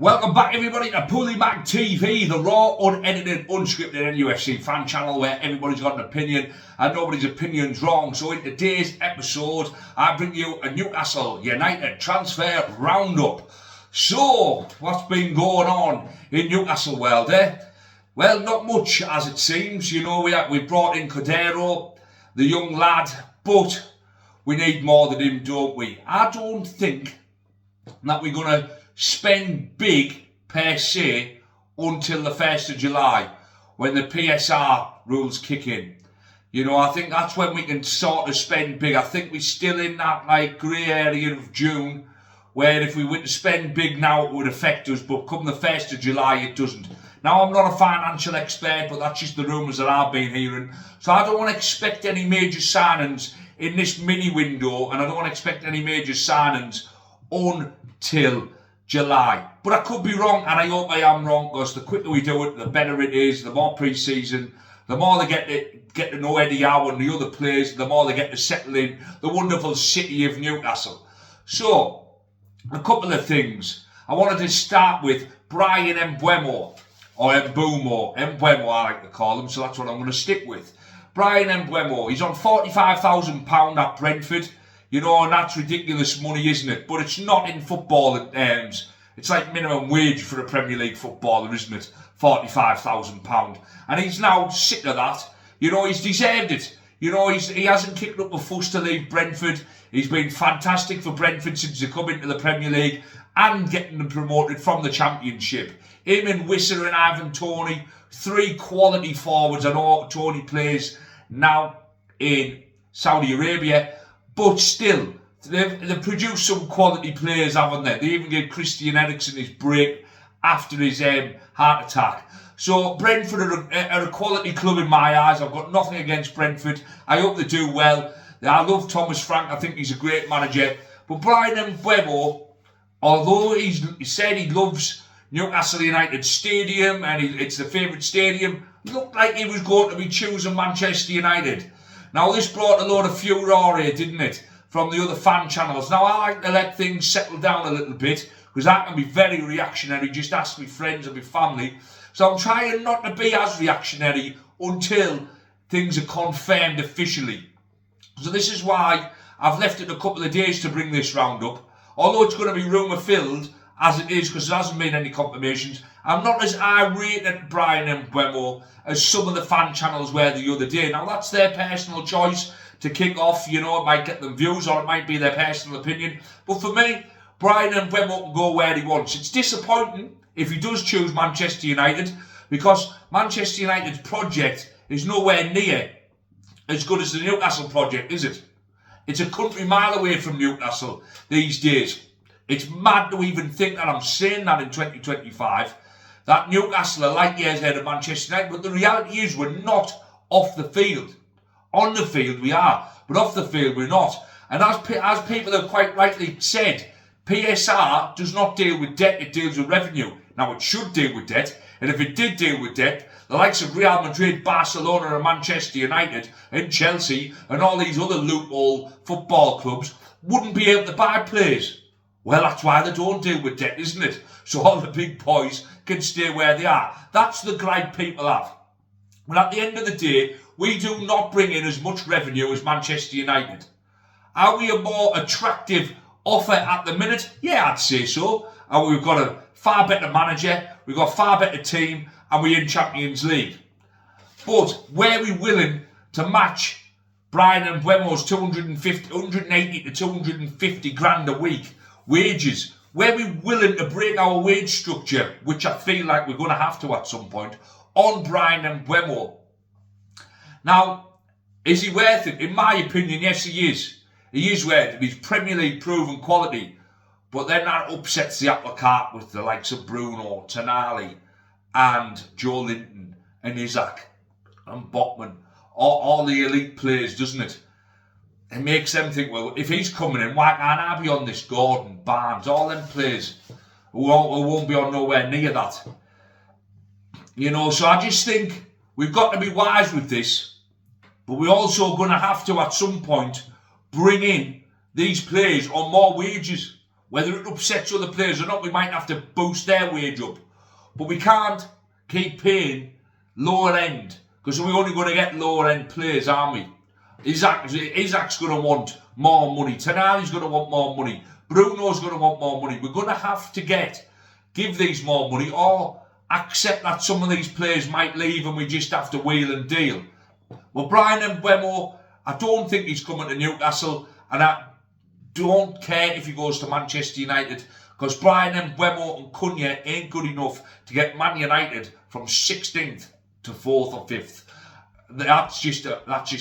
Welcome back everybody to PoolieMagTV, the raw, unedited, unscripted NUFC fan channel where everybody's got an opinion and nobody's opinion's wrong. So in today's episode, I bring you a Newcastle United transfer roundup. So, what's been going on in Newcastle world, eh? Well, not much as it seems. You know, we brought in Cordero, the young lad, but we need more than him, don't we? I don't think that we're going to spend big per se until the 1st of July when the PSR rules kick in. You know, I think that's when we can sort of spend big. I think we're still in that like grey area of June where if we were to spend big now it would affect us, but come the 1st of July it doesn't. Now I'm not a financial expert, but that's just the rumours that I've been hearing. So I don't want to expect any major signings in this mini window, and I don't want to expect any major signings until July. But I could be wrong, and I hope I am wrong, because the quicker we do it, the better it is. The more pre-season, the more they get to know Eddie Howe and the other players, the more they get to settle in the wonderful city of Newcastle. So, a couple of things. I wanted to start with Brian Mbeumo, or Mbeumo. Mbeumo I like to call him, so that's what I'm going to stick with. Brian Mbeumo, he's on £45,000 at Brentford. You know, and that's ridiculous money, isn't it? But it's not in football terms. It's like minimum wage for a Premier League footballer, isn't it? £45,000. And he's now sick of that. You know, he's deserved it. You know, he hasn't kicked up a fuss to leave Brentford. He's been fantastic for Brentford since they come into the Premier League and getting them promoted from the Championship. Him and Wissa and Ivan Toney, three quality forwards. I know Toney plays now in Saudi Arabia. But still, they've produced some quality players, haven't they? They even gave Christian Eriksen his break after his heart attack. So Brentford are a quality club in my eyes. I've got nothing against Brentford. I hope they do well. I love Thomas Frank. I think he's a great manager. But Brian Mbeumo, although he said he loves Newcastle United Stadium and it's the favourite stadium, looked like he was going to be choosing Manchester United. Now, this brought a load of furore, didn't it, from the other fan channels. Now, I like to let things settle down a little bit, because I can be very reactionary, just ask my friends and my family. So I'm trying not to be as reactionary until things are confirmed officially. So this is why I've left it a couple of days to bring this round up. Although it's going to be rumour-filled, as it is, because there hasn't been any confirmations, I'm not as irate at Brian Mbeumo as some of the fan channels were the other day. Now, that's their personal choice to kick off. You know, it might get them views or it might be their personal opinion. But for me, Brian Mbeumo can go where he wants. It's disappointing if he does choose Manchester United, because Manchester United's project is nowhere near as good as the Newcastle project, is it? It's a country mile away from Newcastle these days. It's mad to even think that I'm saying that in 2025, that Newcastle are light years ahead of Manchester United, but the reality is we're not off the field. On the field we are, but off the field we're not. And as people have quite rightly said, PSR does not deal with debt, it deals with revenue. Now, it should deal with debt, and if it did deal with debt, the likes of Real Madrid, Barcelona and Manchester United and Chelsea and all these other loophole football clubs wouldn't be able to buy players. Well, that's why they don't deal with debt, isn't it? So all the big boys can stay where they are. That's the gripe people have. But at the end of the day, we do not bring in as much revenue as Manchester United. Are we a more attractive offer at the minute? Yeah, I'd say so. And we've got a far better manager, we've got a far better team, and we're in Champions League. But were we willing to match Brian Mbeumo's 180 to 250 grand a week wages? Were we willing to break our wage structure, which I feel like we're going to have to at some point, on Brian Mbeumo? Now, is he worth it? In my opinion, yes, he is. He is worth it. He's Premier League proven quality. But then that upsets the apple cart with the likes of Bruno, Tonali, and Joe Linton, and Isaac, and Botman. All the elite players, doesn't it? It makes them think, well, if he's coming in, why can't I be on this? Gordon, Barnes, all them players who won't be on nowhere near that. You know, so I just think we've got to be wise with this, but we're also going to have to, at some point, bring in these players on more wages. whether it upsets other players or not, we might have to boost their wage up. But we can't keep paying lower end, because we're only going to get lower end players, aren't we? Isaac's going to want more money. Tonali's going to want more money. Bruno's going to want more money. We're going to have to give these more money, or accept that some of these players might leave and we just have to wheel and deal. Well, Brian Mbeumo, I don't think he's coming to Newcastle, and I don't care if he goes to Manchester United, because Brian Mbeumo and Cunha ain't good enough to get Man United from 16th to 4th or 5th. That's just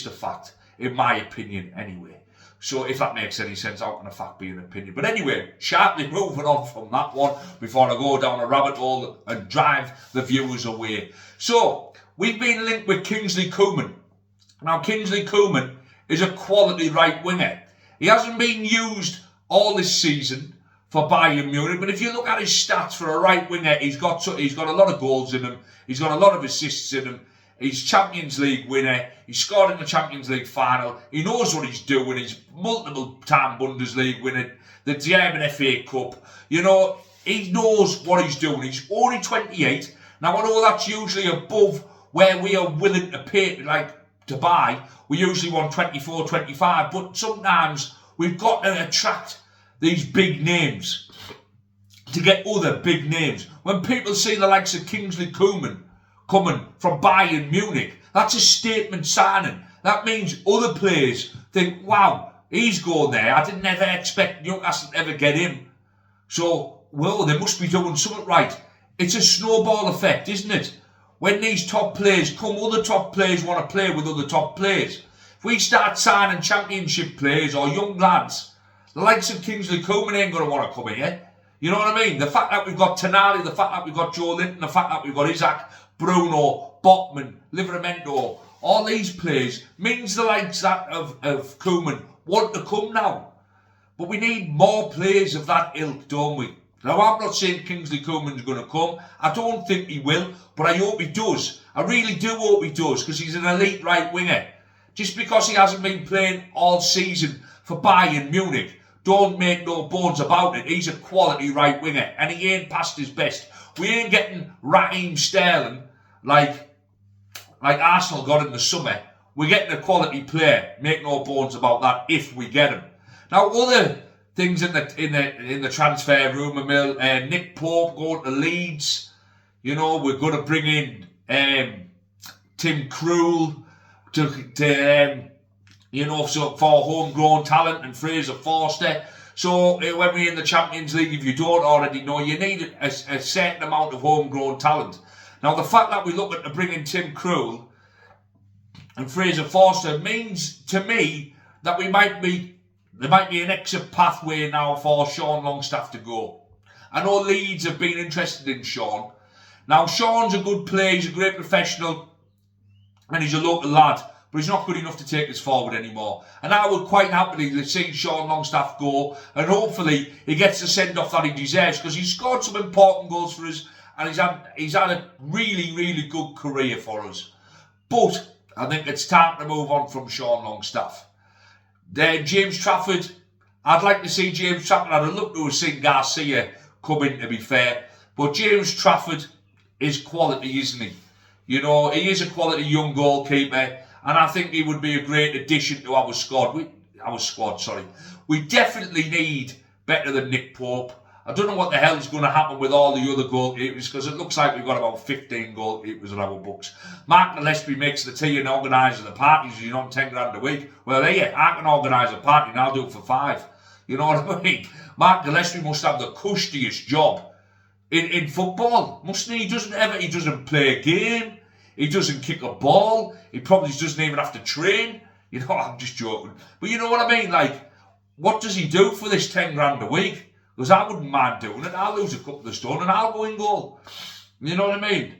a fact, in my opinion, anyway. So if that makes any sense, how can a fact be an opinion? But anyway, sharply moving on from that one before I go down a rabbit hole and drive the viewers away. So, we've been linked with Kingsley Coman. Now, Kingsley Coman is a quality right winger. He hasn't been used all this season for Bayern Munich, but if you look at his stats for a right winger, he's got a lot of goals in him. He's got a lot of assists in him. He's Champions League winner. He scored in the Champions League final. He knows what he's doing. He's multiple-time Bundesliga winner, the German FA Cup. You know, he knows what he's doing. He's only 28. Now, I know that's usually above where we are willing to pay, to buy. We usually want 24, 25, but sometimes we've got to attract these big names to get other big names. When people see the likes of Kingsley Coman coming from Bayern Munich, that's a statement signing. That means other players think, wow, he's going there. I didn't ever expect Newcastle to ever get him. So, well, they must be doing something right. It's a snowball effect, isn't it? When these top players come, other top players want to play with other top players. If we start signing championship players or young lads, the likes of Kingsley Coman ain't going to want to come here. You know what I mean? The fact that we've got Tonali, the fact that we've got Joe Linton, the fact that we've got Isaac, Bruno, Botman, Livramento, all these players means the likes of Koeman want to come now. But we need more players of that ilk, don't we? Now, I'm not saying Kingsley Coman's going to come. I don't think he will, but I hope he does. I really do hope he does, because he's an elite right winger. Just because he hasn't been playing all season for Bayern Munich, don't make no bones about it. He's a quality right winger, and he ain't past his best. We ain't getting Raheem Sterling like Arsenal got in the summer. We're getting a quality player. Make no bones about that if we get him. Now, other things in the transfer rumour mill. Nick Pope going to Leeds. You know, we're going to bring in Tim Krul to for homegrown talent, and Fraser Forster. So when we're in the Champions League, if you don't already know, you need a certain amount of homegrown talent. Now, the fact that we're looking to bring in Tim Krul and Fraser Forster means to me that there might be an exit pathway now for Sean Longstaff to go. I know Leeds have been interested in Sean. Now, Sean's a good player, he's a great professional, and he's a local lad, but he's not good enough to take us forward anymore. And I would quite happily see Sean Longstaff go, and hopefully he gets the send-off that he deserves, because he's scored some important goals for us, and he's had a really, really good career for us. But I think it's time to move on from Sean Longstaff. James Trafford, I'd like to see James Trafford. I'd love to have seen Garcia come in, to be fair. But James Trafford is quality, isn't he? You know, he is a quality young goalkeeper, and I think he would be a great addition to our squad. We definitely need better than Nick Pope. I don't know what the hell is going to happen with all the other goalkeepers, because it looks like we've got about 15 goalkeepers in our books. Mark Gillespie makes the tea and organises the parties, you know, 10 grand a week. Well, here, I can organise a party and I'll do it for 5. You know what I mean? Mark Gillespie must have the cushtiest job in football, mustn't he? He doesn't play a game. He doesn't kick a ball. He probably doesn't even have to train. You know, I'm just joking. But you know what I mean? Like, what does he do for this 10 grand a week? Because I wouldn't mind doing it. I'll lose a couple of stone and I'll go in goal. You know what I mean?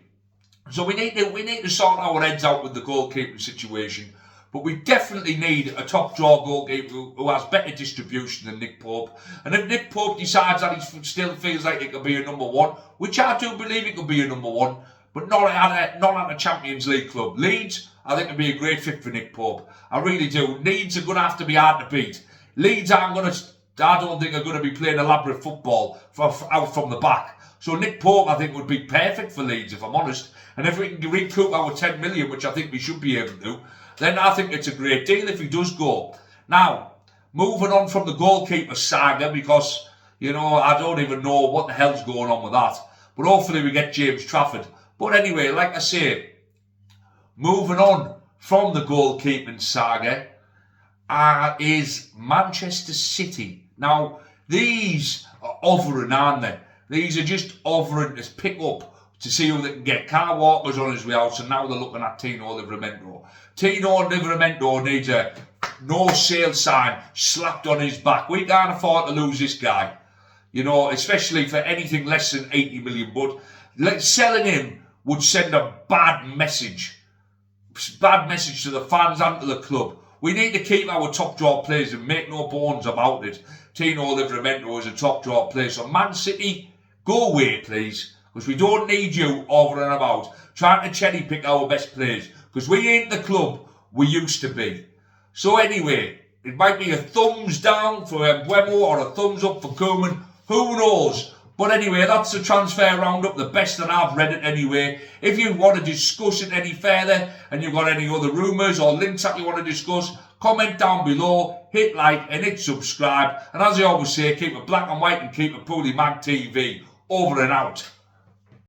So we need to sort our heads out with the goalkeeping situation. But we definitely need a top draw goalkeeper who has better distribution than Nick Pope. And if Nick Pope decides that he still feels like he could be a number one, which I do believe he could be a number one, but not at a Champions League club. Leeds, I think, would be a great fit for Nick Pope. I really do. Leeds are going to have to be hard to beat. Leeds aren't going to I don't think are going to be playing elaborate football out from the back. So Nick Pope, I think, would be perfect for Leeds, if I'm honest. And if we can recoup our 10 million, which I think we should be able to, then I think it's a great deal if he does go. Now, moving on from the goalkeeper saga, because, you know, I don't even know what the hell's going on with that. But hopefully we get James Trafford. But anyway, like I say, moving on from the goalkeeping saga is Manchester City. Now, these are offering, aren't they? These are just offering to pick up to see who they can get. Kyle Walker's on his way out, so now they're looking at Tino Livramento. Tino Livramento needs a no sale sign slapped on his back. We can't afford to lose this guy, you know, especially for anything less than 80 million. But selling him would send a bad message to the fans and to the club. We need to keep our top draw players and make no bones about it. Tino Livramento is a top draw player. So Man City, go away, please. Because we don't need you over and about trying to cherry pick our best players. Because we ain't the club we used to be. So anyway, it might be a thumbs down for Mbeumo or a thumbs up for Koeman. Who knows? But anyway, that's the transfer roundup, the best that I've read it anyway. If you want to discuss it any further and you've got any other rumours or links that you want to discuss, comment down below, hit like and hit subscribe. And as I always say, keep it black and white and keep it PoolieMagTV. Over and out.